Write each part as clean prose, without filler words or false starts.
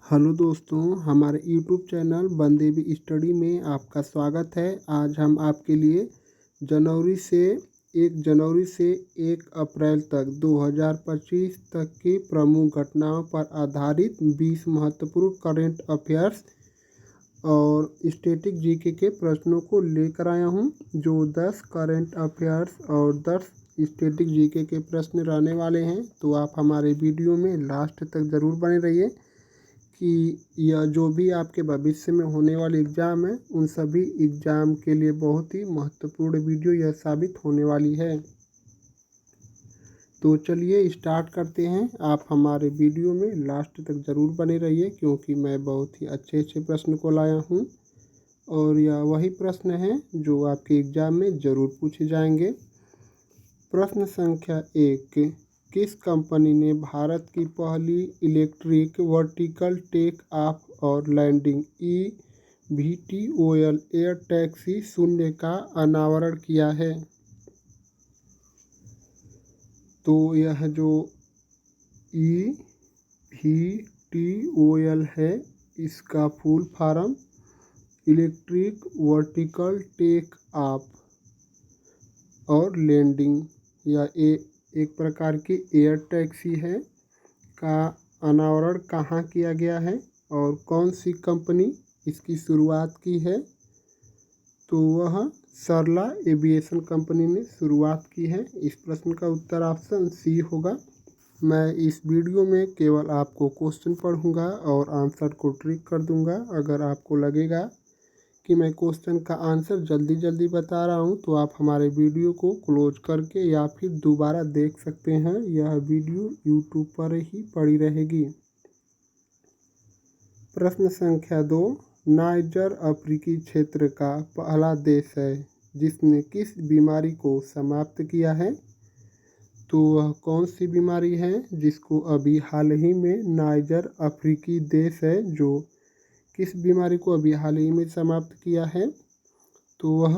Hello दोस्तों, हमारे YouTube channel बंदेवी study में आपका स्वागत है। आज हम आपके लिए जनवरी से 1 अप्रैल तक 2025 तक की प्रमुख घटनाओं पर आधारित 20 महत्वपूर्ण करंट अफेयर्स और स्टैटिक जीके के प्रश्नों को लेकर आया हूं, जो 10 करंट अफेयर्स और 10 स्टैटिक जीके के प्रश्न रहने वाले हैं। तो आप हमारे वीडियो में लास्ट तक ज़रूर बने रहिए कि यह जो भी आपके भविष्य में होने वाले एग्ज़ाम है, उन सभी एग्ज़ाम के लिए बहुत ही महत्वपूर्ण वीडियो यह साबित होने वाली है। तो चलिए स्टार्ट करते हैं। आप हमारे वीडियो में लास्ट तक ज़रूर बने रहिए, क्योंकि मैं बहुत ही अच्छे प्रश्न को लाया हूँ और यह वही प्रश्न हैं जो आपके एग्ज़ाम में ज़रूर पूछे जाएंगे। प्रश्न संख्या 1, किस कंपनी ने भारत की पहली इलेक्ट्रिक वर्टिकल टेक ऑफ और लैंडिंग EVTOL एयर टैक्सी 0 का अनावरण किया है? तो यह जो EVTOL है, इसका full form electric vertical take off और लैंडिंग या एक प्रकार की एयर टैक्सी है का अनावरण कहाँ किया गया है और कौन सी कंपनी इसकी शुरुआत की है? तो वह सरला एविएशन कंपनी ने शुरुआत की है। इस प्रश्न का उत्तर ऑप्शन सी होगा। मैं इस वीडियो में केवल आपको क्वेश्चन पढ़ूंगा और आंसर को ट्रिक कर दूंगा। अगर आपको लगेगा कि मैं क्वेश्चन का आंसर जल्दी बता रहा हूं, तो आप हमारे वीडियो को क्लोज करके या फिर दोबारा देख सकते हैं। यह वीडियो यूट्यूब पर ही पड़ी रहेगी। प्रश्न संख्या 2, नाइजर अफ्रीकी क्षेत्र का पहला देश है जिसने किस बीमारी को समाप्त किया है? तो वह कौन सी बीमारी है जिसको अभी हाल ही में नाइजर अफ्रीकी देश है जो किस बीमारी को अभी हाल ही में समाप्त किया है? तो वह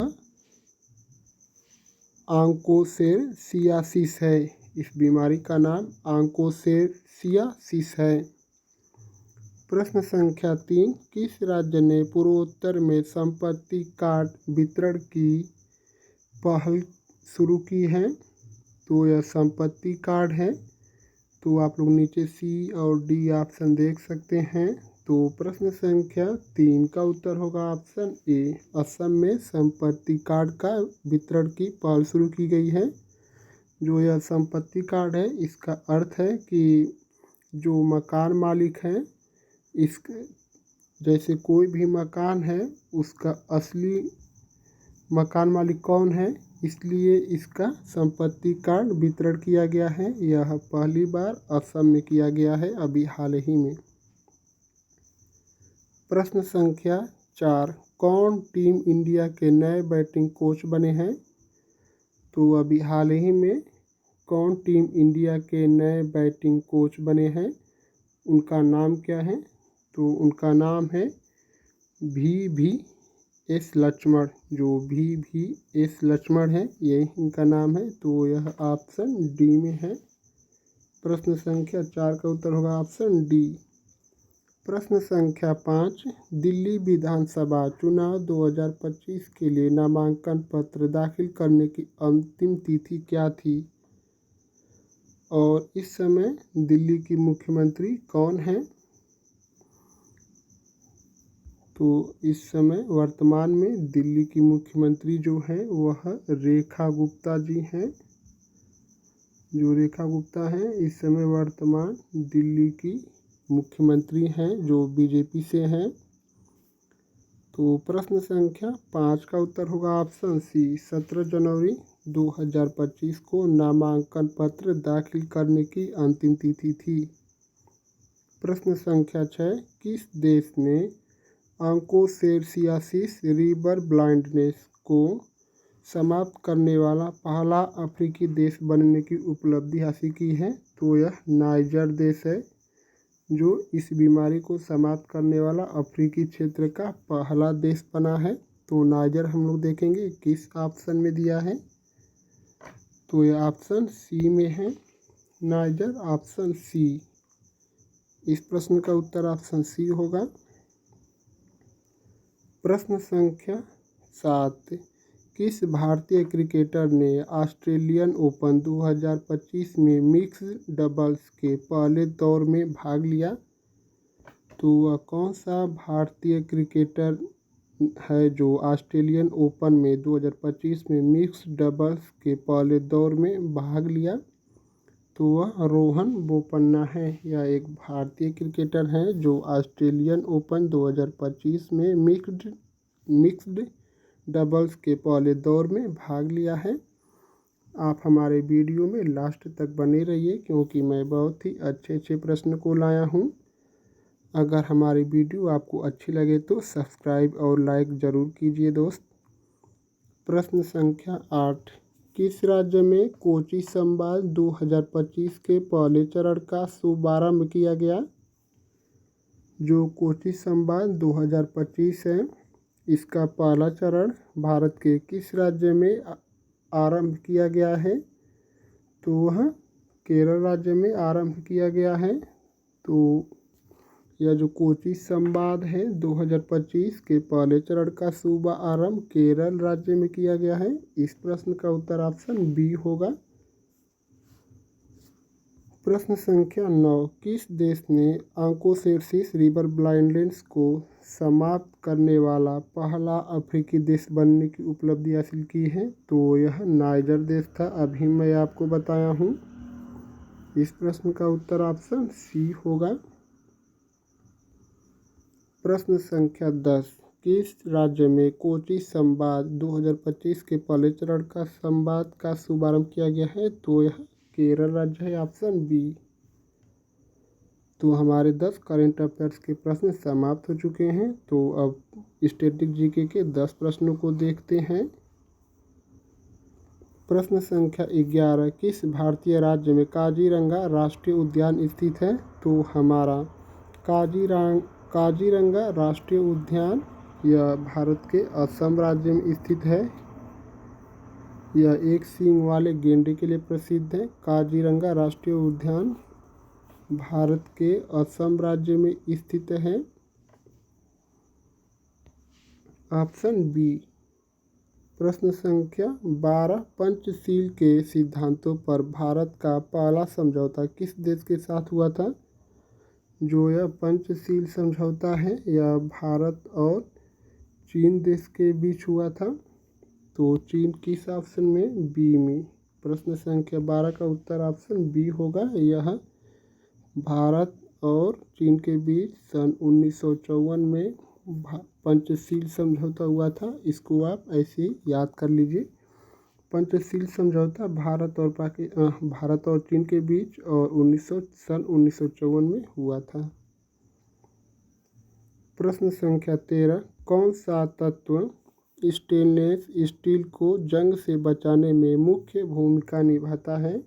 आंकोसेरसियासिस है। इस बीमारी का नाम आंकोसेरसियासिस है। प्रश्न संख्या 3, किस राज्य ने पूर्वोत्तर में संपत्ति कार्ड वितरण की पहल शुरू की है? तो यह संपत्ति कार्ड है। तो आप लोग नीचे सी और डी ऑप्शन देख सकते हैं। तो प्रश्न संख्या 3 का उत्तर होगा ऑप्शन ए। असम में संपत्ति कार्ड का वितरण की पहल शुरू की गई है। जो यह संपत्ति कार्ड है, इसका अर्थ है कि जो मकान मालिक है, इस जैसे कोई भी मकान है, उसका असली मकान मालिक कौन है, इसलिए इसका संपत्ति कार्ड वितरण किया गया है। यह पहली बार असम में किया गया है, अभी हाल ही में। प्रश्न संख्या 4, कौन टीम इंडिया के नए बैटिंग कोच बने हैं? तो अभी हाल ही में कौन टीम इंडिया के नए बैटिंग कोच बने हैं? उनका नाम क्या है? तो उनका नाम है VVS लक्ष्मण। जो VVS लक्ष्मण है, यही इनका नाम है। तो यह ऑप्शन डी में है। प्रश्न संख्या 4 का उत्तर होगा ऑप्शन डी। प्रश्न संख्या 5, दिल्ली विधानसभा चुनाव 2025 के लिए नामांकन पत्र दाखिल करने की अंतिम तिथि क्या थी? और इस समय दिल्ली की मुख्यमंत्री कौन है? तो इस समय वर्तमान में दिल्ली की मुख्यमंत्री जो है वह रेखा गुप्ता जी हैं। जो रेखा गुप्ता हैं, इस समय वर्तमान दिल्ली की मुख्यमंत्री हैं, जो बीजेपी से हैं। तो प्रश्न संख्या 5 का उत्तर होगा ऑप्शन सी। 17 जनवरी 2025 को नामांकन पत्र दाखिल करने की अंतिम तिथि थी। प्रश्न संख्या 6, किस देश ने आंकोसेरसियासिस रिवर ब्लाइंडनेस को समाप्त करने वाला पहला अफ्रीकी देश बनने की उपलब्धि हासिल की है? तो यह नाइजर देश है, जो इस बीमारी को समाप्त करने वाला अफ्रीकी क्षेत्र का पहला देश बना है। तो नाइजर हम लोग देखेंगे किस ऑप्शन में दिया है। तो यह ऑप्शन सी में है, नाइजर ऑप्शन सी। इस प्रश्न का उत्तर ऑप्शन सी होगा। प्रश्न संख्या 7, किस भारतीय क्रिकेटर ने ऑस्ट्रेलियन ओपन 2025 में मिक्स्ड डबल्स के पहले दौर में भाग लिया? तो वह कौन सा भारतीय क्रिकेटर है जो ऑस्ट्रेलियन ओपन में 2025 में मिक्स्ड डबल्स के पहले दौर में भाग लिया? तो वह रोहन बोपन्ना है। यह एक भारतीय क्रिकेटर हैं जो ऑस्ट्रेलियन ओपन 2025 में मिक्स्ड डबल्स के पहले दौर में भाग लिया है। आप हमारे वीडियो में लास्ट तक बने रहिए क्योंकि मैं बहुत ही अच्छे प्रश्न को लाया हूँ। अगर हमारी वीडियो आपको अच्छी लगे तो सब्सक्राइब और लाइक ज़रूर कीजिए दोस्त। प्रश्न संख्या 8, किस राज्य में कोची संवाद 2025 के पहले चरण का शुभारंभ किया गया? जो कोची संवाद 2025 है, इसका पहला चरण भारत के किस राज्य में आरंभ किया गया है? तो वह केरल राज्य में आरंभ किया गया है। तो यह जो कोची संवाद है 2025 के पहले चरण का शुभारंभ केरल राज्य में किया गया है। इस प्रश्न का उत्तर ऑप्शन बी होगा। प्रश्न संख्या 9, किस देश ने ऑन्कोसेरसिस रिवर ब्लाइंडनेस को समाप्त करने वाला पहला अफ्रीकी देश बनने की उपलब्धि हासिल की है? तो यह नाइजर देश था, अभी मैं आपको बताया हूँ। इस प्रश्न का उत्तर ऑप्शन सी होगा। प्रश्न संख्या 10, किस राज्य में कोची संवाद 2025 के पहले चरण का संवाद का शुभारंभ किया गया है? तो यह केरल राज्य है, ऑप्शन बी। तो हमारे 10 करंट अफेयर्स के प्रश्न समाप्त हो चुके हैं। तो अब स्टैटिक जीके के 10 प्रश्नों को देखते हैं। प्रश्न संख्या 11, किस भारतीय राज्य में काजीरंगा राष्ट्रीय उद्यान स्थित है? तो हमारा काजीरंगा राष्ट्रीय उद्यान यह भारत के असम राज्य में स्थित है। यह एक सींग वाले गेंडे के लिए प्रसिद्ध है। काजीरंगा राष्ट्रीय उद्यान भारत के असम राज्य में स्थित है, ऑप्शन बी। प्रश्न संख्या 12, पंचशील के सिद्धांतों पर भारत का पहला समझौता किस देश के साथ हुआ था? जो यह पंचशील समझौता है यह भारत और चीन देश के बीच हुआ था। तो चीन किस ऑप्शन में? बी में। प्रश्न संख्या 12 का उत्तर ऑप्शन बी होगा। यह भारत और चीन के बीच सन 1954 में पंचशील समझौता हुआ था। इसको आप ऐसे ही याद कर लीजिए। पंचशील समझौता भारत और चीन के बीच और सन 1954 में हुआ था। प्रश्न संख्या 13, कौन सा तत्व स्टेनलेस स्टील को जंग से बचाने में मुख्य भूमिका निभाता है?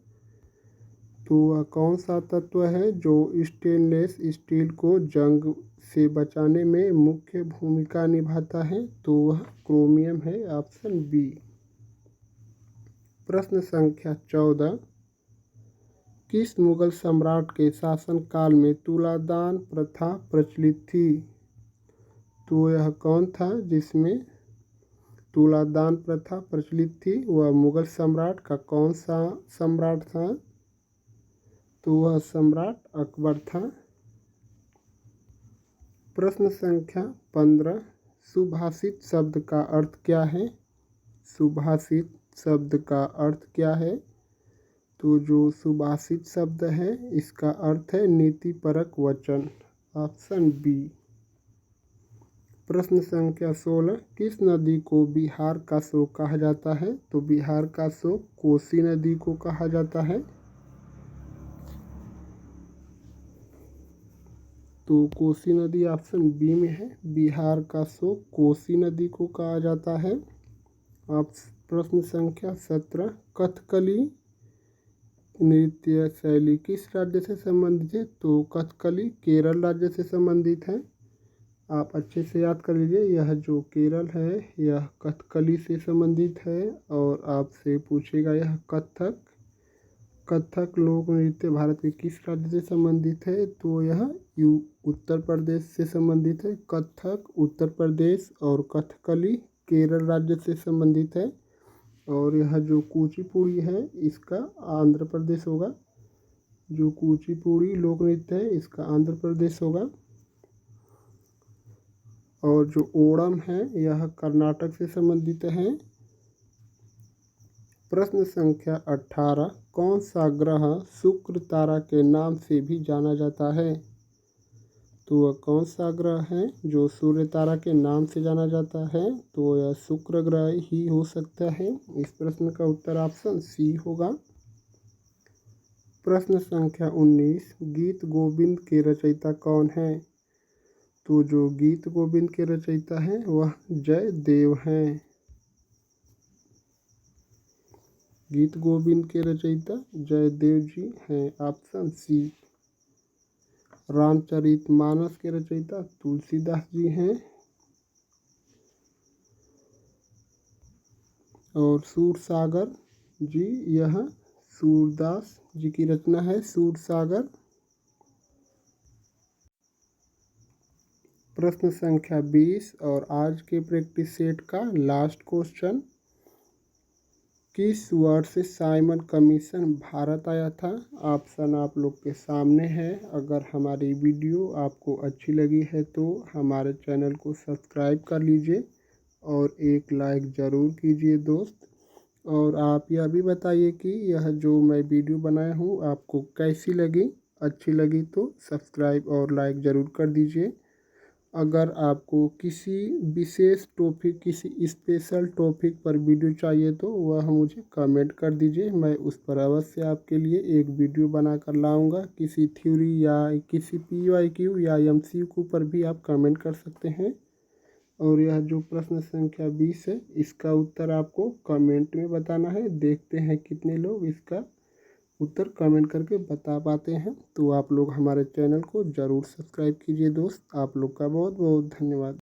तो वह कौन सा तत्व है जो स्टेनलेस स्टील को जंग से बचाने में मुख्य भूमिका निभाता है? तो वह क्रोमियम है, ऑप्शन बी। प्रश्न संख्या 14, किस मुगल सम्राट के शासनकाल में तुलादान प्रथा प्रचलित थी? तो यह कौन था जिसमें तुलादान प्रथा प्रचलित थी? वह मुगल सम्राट का कौन सा सम्राट था? तो वह सम्राट अकबर था। प्रश्न संख्या 15, सुभाषित शब्द का अर्थ क्या है? सुभाषित शब्द का अर्थ क्या है? तो जो सुभाषित शब्द है इसका अर्थ है नीतिपरक वचन, ऑप्शन बी। प्रश्न संख्या 16, किस नदी को बिहार का शोक कहा जाता है? तो बिहार का शोक कोसी नदी को कहा जाता है। तो कोसी नदी ऑप्शन बी में है। बिहार का शोक कोसी नदी को कहा जाता है। अब प्रश्न संख्या 17, कथकली नृत्य शैली किस राज्य से संबंधित है? तो कथकली केरल राज्य से संबंधित है। आप अच्छे से याद कर लीजिए, यह जो केरल है यह कथकली से संबंधित है। और आपसे पूछेगा यह कथक कथक लोक नृत्य भारत के किस राज्य से संबंधित है? तो यह उत्तर प्रदेश से संबंधित है। कथक उत्तर प्रदेश और कथकली केरल राज्य से संबंधित है। और यह जो कुचिपुड़ी है इसका आंध्र प्रदेश होगा। जो कुचिपुड़ी लोक नृत्य है इसका आंध्र प्रदेश होगा। और जो ओणम है यह कर्नाटक से संबंधित है। प्रश्न संख्या 18, कौन सा ग्रह शुक्र तारा के नाम से भी जाना जाता है? तो वह कौन सा ग्रह है जो सूर्य तारा के नाम से जाना जाता है? तो यह शुक्र ग्रह ही हो सकता है। इस प्रश्न का उत्तर ऑप्शन सी होगा। प्रश्न संख्या 19, गीत गोविंद के रचयिता कौन है? तो जो गीत गोविंद के रचयिता हैं वह जयदेव हैं। गीत गोविंद के रचयिता जयदेव जी हैं। Option C. रामचरितमानस के रचयिता तुलसीदास जी हैं। और सूरसागर जी, यह सूरदास जी की रचना है सूरसागर। प्रश्न संख्या 20 और आज के प्रैक्टिस सेट का लास्ट क्वेश्चन, किस वर्ष साइमन कमीशन भारत आया था? ऑप्शन आप लोग के सामने है। अगर हमारी वीडियो आपको अच्छी लगी है तो हमारे चैनल को सब्सक्राइब कर लीजिए और एक लाइक ज़रूर कीजिए दोस्त। और आप यह भी बताइए कि यह जो मैं वीडियो बनाया हूँ आपको कैसी लगी। अच्छी लगी तो सब्सक्राइब और लाइक ज़रूर कर दीजिए। अगर आपको किसी विशेष टॉपिक, किसी स्पेशल टॉपिक पर वीडियो चाहिए तो वह मुझे कमेंट कर दीजिए। मैं उस पर अवश्य आपके लिए एक वीडियो बना कर लाऊंगा। किसी थ्योरी या किसी PYQ या MCQ पर भी आप कमेंट कर सकते हैं। और यह जो प्रश्न संख्या 20 है इसका उत्तर आपको कमेंट में बताना है। देखते हैं कितने लोग इसका उत्तर कमेंट करके बता पाते हैं। तो आप लोग हमारे चैनल को ज़रूर सब्सक्राइब कीजिए दोस्त। आप लोग का बहुत बहुत धन्यवाद।